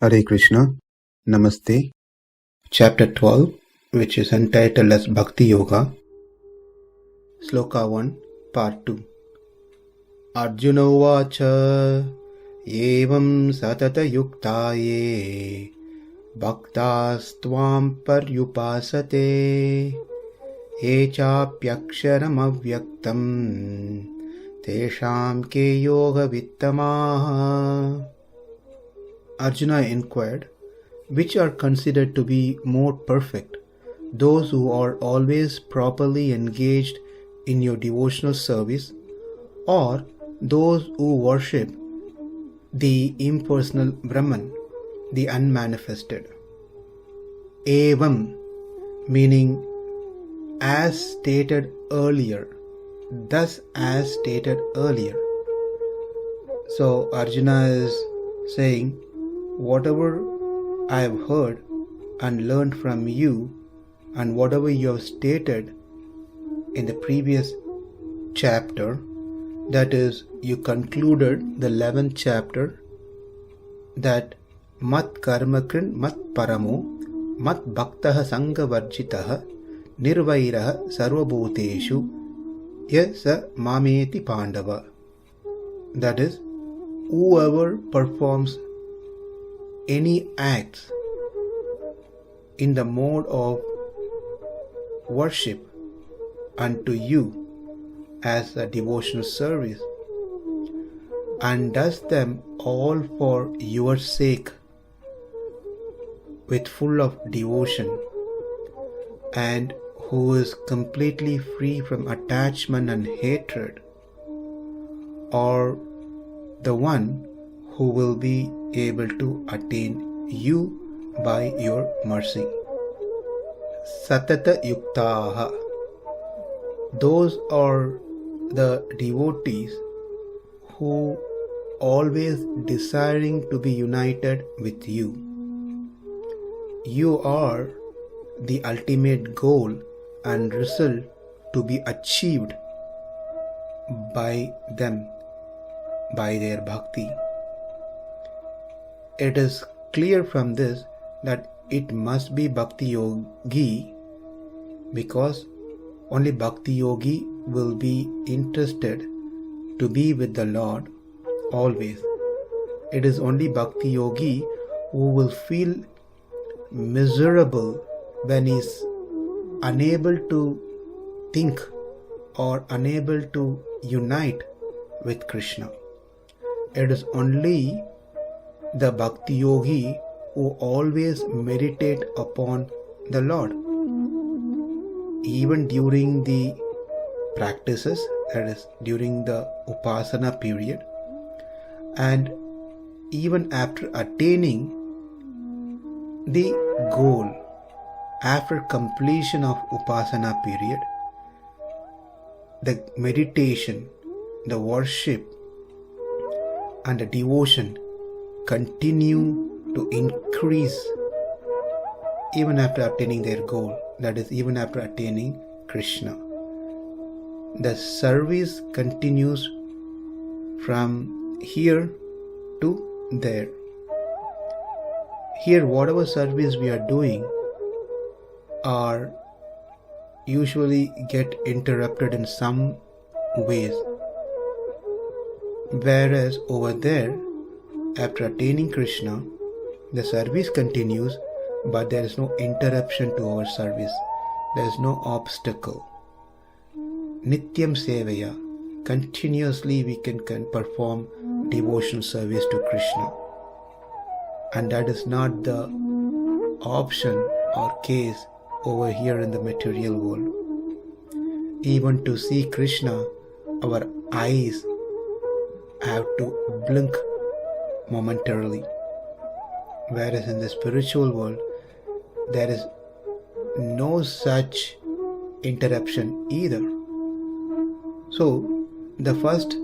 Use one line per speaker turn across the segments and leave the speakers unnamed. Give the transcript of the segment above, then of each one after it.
Hare Krishna, Namaste. Chapter 12, which is entitled as Bhakti Yoga. Sloka 1, Part 2. Arjuna uvāca evaṁ satata-yuktā ye bhaktās tvāṁ paryupāsate ye cāpy akṣaram avyaktaṁ teṣāṁ ke yoga-vittamāḥ. Arjuna inquired, which are considered to be more perfect, those who are always properly engaged in your devotional service, or those who worship the impersonal Brahman, the unmanifested? Evaṁ, meaning as stated earlier, thus as stated earlier. So Arjuna is saying, whatever I have heard and learned from you, and whatever you have stated in the previous chapter, that is, you concluded the 11th chapter, that mat karmakrin mat paramo mat bhaktās sanga varjitah nirvairah sarvabhuteshu yasa mameti pandava. That is, whoever performs any acts in the mode of worship unto you as a devotional service, and does them all for your sake with full of devotion, and who is completely free from attachment and hatred, or the one who will be able to attain you by your mercy. Satata-yuktā, those are the devotees who always desiring to be united with you. You are the ultimate goal and result to be achieved by them, by their bhakti. It is clear from this that it must be bhakti yogi, because only bhakti yogi will be interested to be with the Lord always. It is only bhakti yogi who will feel miserable when he is unable to think or unable to unite with Krishna. It is only the bhakti yogi who always meditate upon the Lord, even during the practices, that is, during the upasana period, and even after attaining the goal, after completion of upasana period, the meditation, the worship and the devotion continue to increase even after attaining their goal, that is, even after attaining Krishna. The service continues from here to there. Here, whatever service we are doing are usually get interrupted in some ways, whereas over there, after attaining Krishna, the service continues, but there is no interruption to our service. There is no obstacle. Nityam sevaya, continuously we can perform devotional service to Krishna. And that is not the option or case over here in the material world. Even to see Krishna, our eyes have to blink momentarily, whereas in the spiritual world there is no such interruption either. So the first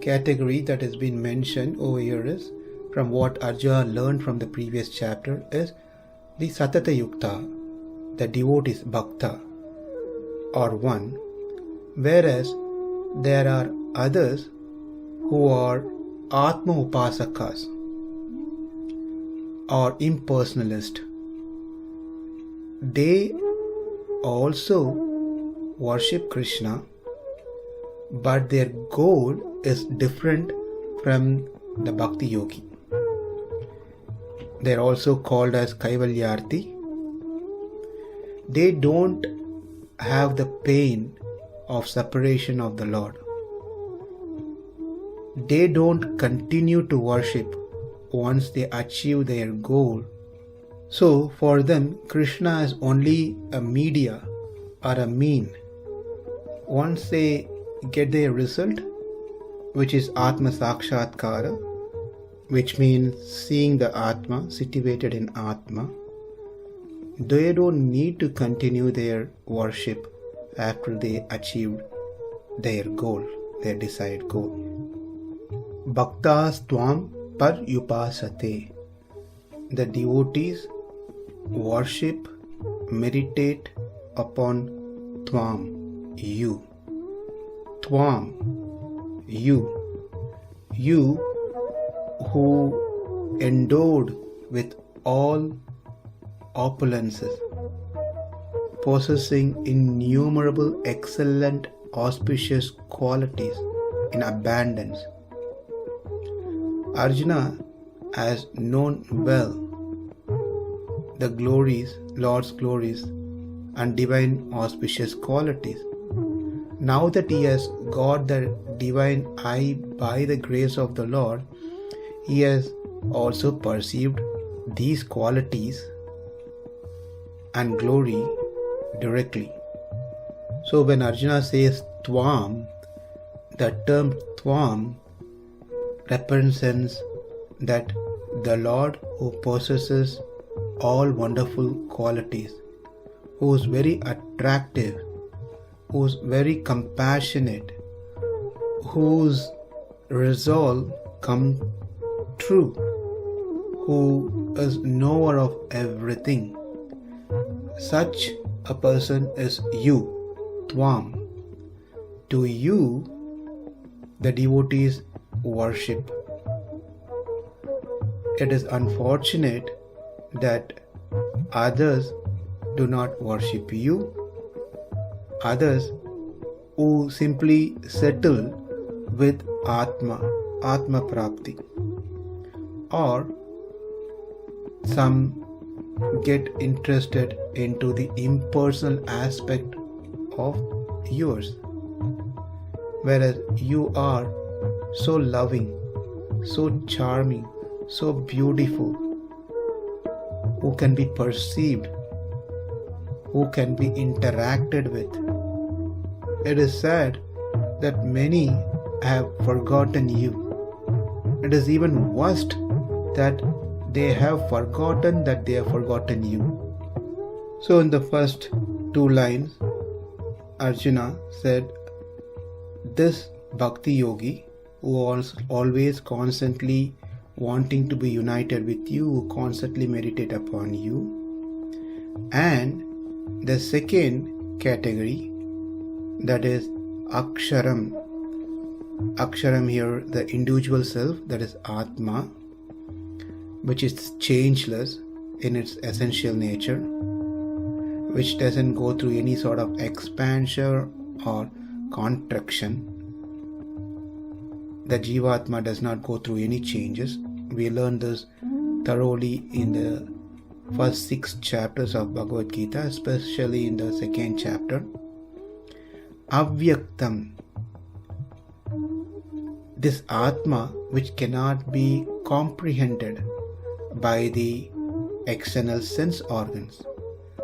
category that has been mentioned over here is, from what Arjuna learned from the previous chapter, is the satata-yuktā, the devotees bhakta, or one, whereas there are others who are Atma Upasakas, or impersonalist, they also worship Krishna, but their goal is different from the bhakti yogi. They are also called as kaivalyarthi. They don't have the pain of separation of the Lord. They don't continue to worship once they achieve their goal. So for them, Krishna is only a media or a mean. Once they get their result, which is Atma Sakshatkara, which means seeing the Atma, situated in Atma, they don't need to continue their worship after they achieved their goal, their desired goal. Bhaktās tvāṁ paryupāsate. The devotees worship, meditate upon tvāṁ, you. Tvāṁ, you who endowed with all opulences, possessing innumerable excellent auspicious qualities in abundance. Arjuna has known well the glories, Lord's glories and divine auspicious qualities. Now that he has got the divine eye by the grace of the Lord, he has also perceived these qualities and glory directly. So when Arjuna says tvāṁ, the term tvāṁ represents that the Lord who possesses all wonderful qualities, who is very attractive, who is very compassionate, whose resolve comes true, who is knower of everything. Such a person is you, tvāṁ. To you, the devotees worship. It is unfortunate that others do not worship you, others who simply settle with Atma Prapti, or some get interested into the impersonal aspect of yours, whereas you are so loving, so charming, so beautiful, who can be perceived, who can be interacted with. It is sad that many have forgotten you. It is even worse that they have forgotten that they have forgotten you. So in the first two lines, Arjuna said, this bhakti yogi who was always constantly wanting to be united with you, who constantly meditate upon you. And the second category, that is akṣaram. Akṣaram here, the individual self, that is Atma, which is changeless in its essential nature, which doesn't go through any sort of expansion or contraction. The Jivatma does not go through any changes. We learned this thoroughly in the first 6 chapters of Bhagavad Gita, especially in the second chapter. Avyaktaṁ. This Atma which cannot be comprehended by the external sense organs.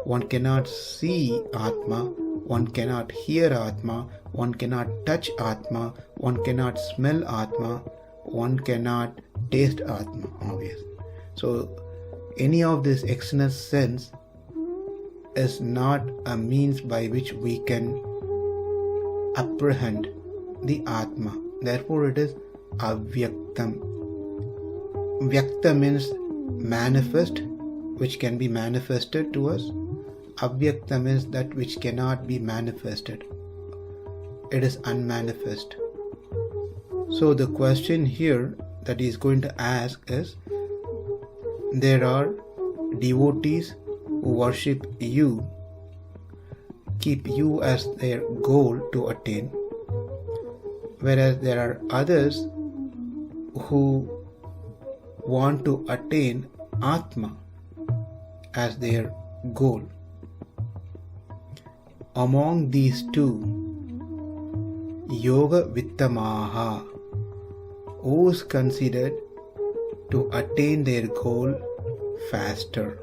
One cannot see Atma, one cannot hear Atma, one cannot touch Atma, one cannot smell Atma, one cannot taste Atma, obviously. So any of this external sense is not a means by which we can apprehend the Atma. Therefore it is avyaktaṁ. Vyakta means manifest, which can be manifested to us. Avyakta means that which cannot be manifested. It is unmanifest. So the question here that he is going to ask is, there are devotees who worship you, keep you as their goal to attain, whereas there are others who want to attain Atma as their goal. Among these two, yoga-vittamāḥ, who is considered to attain their goal faster.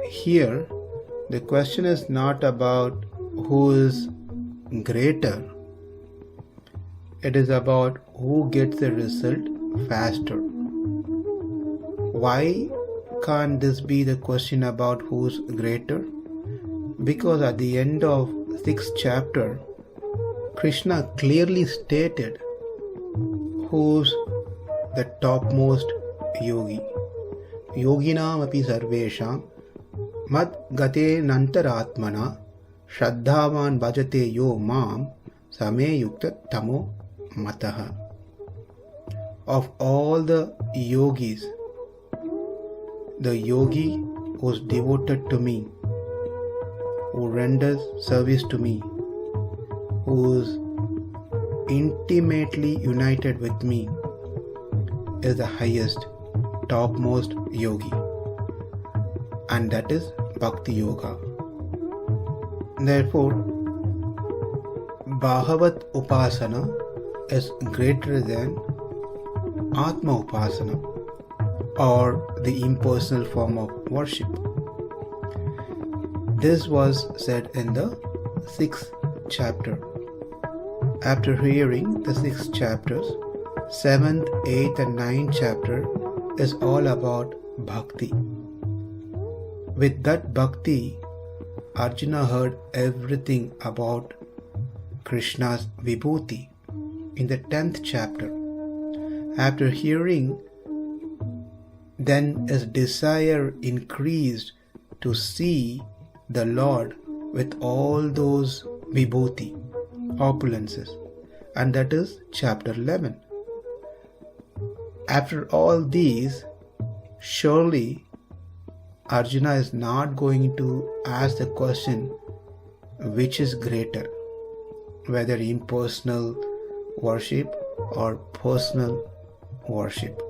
Here, the question is not about who is greater. It is about who gets the result faster. Why can't this be the question about who's greater? Because at the end of 6th chapter, Krishna clearly stated who's the topmost yogi. Yoginām api sarveshām mad gate nantaratmana shraddhavan bhajate yo mam sataya-yuktā tamo mataha. Of all the yogis, the yogi who is devoted to me, who renders service to me, who is intimately united with me, is the highest, topmost yogi, and that is Bhakti Yoga. Therefore, Bhagavat Upasana is greater than Atma Upasana, or the impersonal form of worship. This was said in the 6th chapter. After hearing the 6 chapters, 7th, 8th and 9th chapter is all about bhakti. With that bhakti, Arjuna heard everything about Krishna's vibhuti in the 10th chapter. After hearing, then his desire increased to see the Lord with all those vibhuti, opulences, and that is chapter 11. After all these, surely Arjuna is not going to ask the question which is greater, whether impersonal worship or personal worship,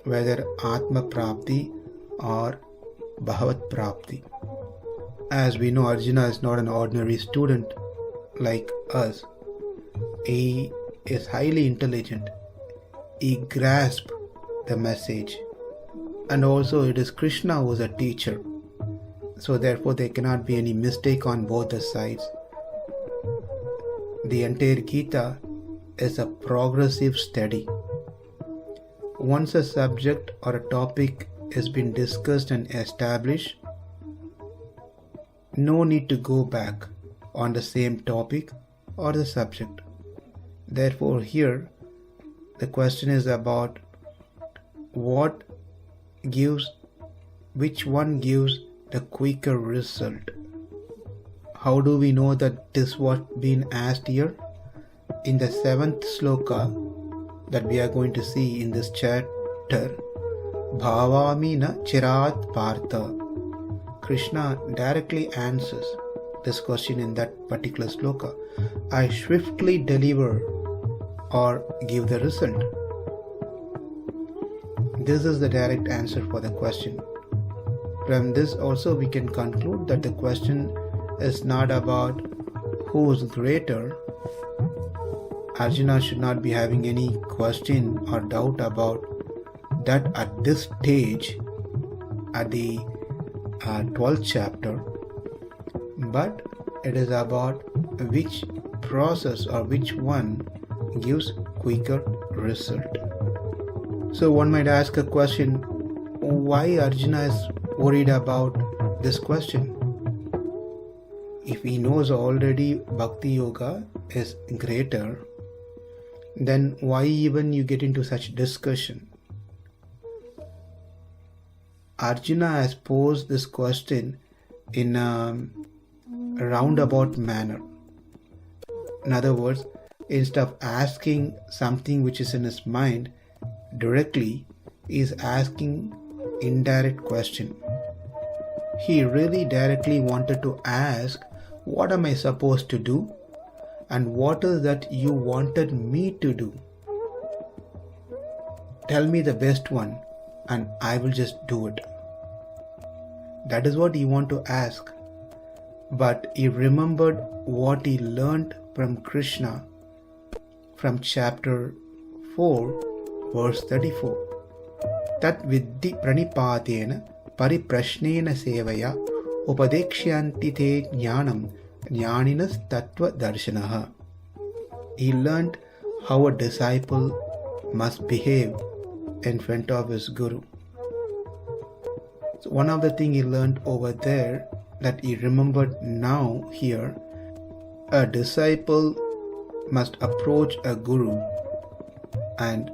whether Atma Prapti or Bhagavat Prapti. As we know, Arjuna is not an ordinary student like us. He is highly intelligent. He grasps the message. And also it is Krishna who is a teacher. So therefore there cannot be any mistake on both the sides. The entire Gita is a progressive study. Once a subject or a topic has been discussed and established, no need to go back on the same topic or the subject. Therefore here the question is about which one gives the quicker result. How do we know that this was being asked here? In the 7th sloka that we are going to see in this chapter, Bhavami na chirat partha, Krishna directly answers this question in that particular sloka. I swiftly deliver or give the result. This is the direct answer for the question. From this also we can conclude that the question is not about who is greater. Arjuna should not be having any question or doubt about that at this stage, at the 12th chapter, but it is about which process or which one gives quicker result. So one might ask a question, why Arjuna is worried about this question? If he knows already Bhakti Yoga is greater, then why even you get into such discussion? Arjuna has posed this question in a roundabout manner. In other words, instead of asking something which is in his mind directly, he is asking indirect question. He really directly wanted to ask, what am I supposed to do? And what is that you wanted me to do? Tell me the best one and I will just do it. That is what he wanted to ask. But he remembered what he learned from Krishna from chapter 4, verse 34. Tat viddhi pranipātena pariprashnena sevaya upadekshyanti te jnanam jnaninas tattva darshanaha. He learned how a disciple must behave in front of his guru. So one of the things he learned over there that he remembered now here, a disciple must approach a guru and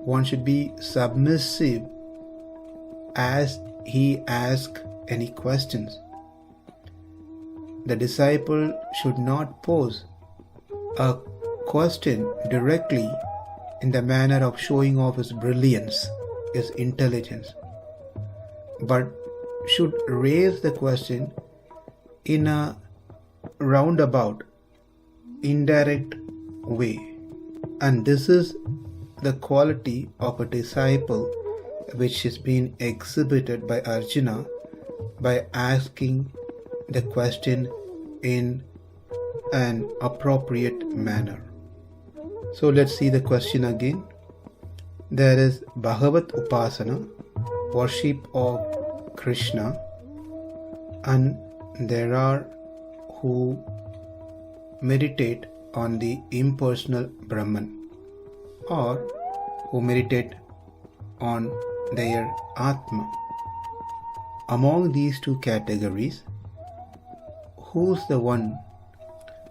one should be submissive as he asks any questions. The disciple should not pose a question directly in the manner of showing off his brilliance, his intelligence, but should raise the question in a roundabout, indirect way. And this is the quality of a disciple which is being exhibited by Arjuna by asking the question in an appropriate manner. So let's see the question again. There is Bhagavat Upasana, worship of Krishna, and there are who meditate on the impersonal Brahman, or who meditate on their Atma. Among these two categories, who's the one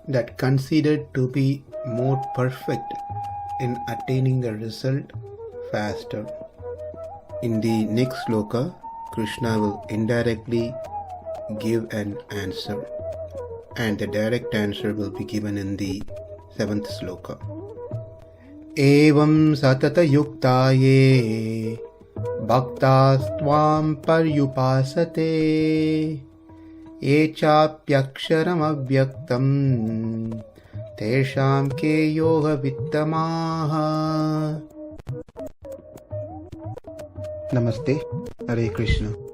that considered to be more perfect in attaining the result faster? In the next sloka, Krishna will indirectly give an answer, and the direct answer will be given in the 7th sloka. evaṁ satata-yuktā ye bhaktās tvāṁ paryupāsate ye cāpy akṣaram avyaktaṁ teṣāṁ ke yoga-vittamāḥ. Namaste. Hare Krishna.